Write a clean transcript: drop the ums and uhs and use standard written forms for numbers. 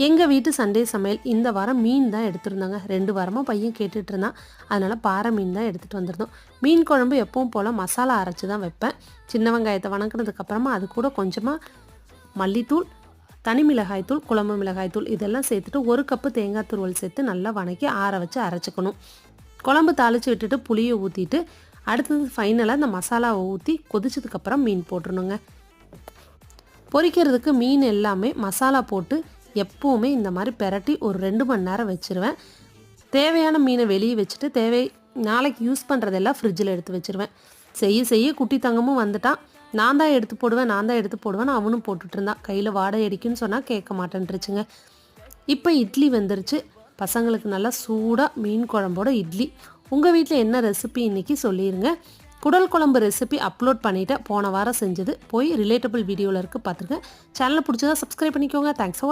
எங்கள் வீட்டு சண்டே சமையல் இந்த வாரம் மீன் தான் எடுத்துருந்தாங்க. 2 வாரமாக பையன் கேட்டுட்டு இருந்தான். அதனால் பாறை மீன் தான் எடுத்துகிட்டு வந்திருந்தோம். மீன் குழம்பு எப்பவும் போல் மசாலா அரைச்சி தான் வைப்பேன். சின்ன வெங்காயத்தை வணக்கினதுக்கப்புறமா அது கூட கொஞ்சமாக மல்லித்தூள், தனி மிளகாய்த்தூள், குழம்பு மிளகாய்த்தூள் இதெல்லாம் சேர்த்துட்டு 1 கப்பு தேங்காய் துருவல் சேர்த்து நல்லா வணக்கி ஆற வச்சு அரைச்சிக்கணும். குழம்பு தாளித்து விட்டுட்டு புளியை ஊற்றிட்டு அடுத்தது ஃபைனலாக இந்த மசாலாவை ஊற்றி கொதிச்சதுக்கப்புறம் மீன் போட்டுருணுங்க. பொரிக்கிறதுக்கு மீன் எல்லாமே மசாலா போட்டு எப்போவுமே இந்த மாதிரி பெரட்டி ஒரு 2 மணி நேரம் வச்சுருவேன். தேவையான மீனை வெளியே வச்சுட்டு நாளைக்கு யூஸ் பண்ணுறதெல்லாம் ஃப்ரிட்ஜில் எடுத்து வச்சுருவேன். செய்ய குட்டி தங்கமும் வந்துட்டான். நான் தான் எடுத்து போடுவேன் அவனும் போட்டுட்டு இருந்தான். கையில் வாடை அடிக்குன்னு சொன்னால் கேட்க மாட்டேன்ருச்சுங்க. இப்போ இட்லி வந்துருச்சு. பசங்களுக்கு நல்லா சூடாக மீன் குழம்போட இட்லி. உங்கள் வீட்டில் என்ன ரெசிபி இன்றைக்கி சொல்லிடுங்க. குடல் குழம்பு ரெசிபி அப்லோட் பண்ணிவிட்டேன். போன வாரம் செஞ்சது போய் ரிலேட்டபிள் வீடியோவில் இருக்குது பார்த்துருக்கேன். சேனலை பிடிச்சதா சப்ஸ்கிரைப் பண்ணிக்கோங்க. Thanks for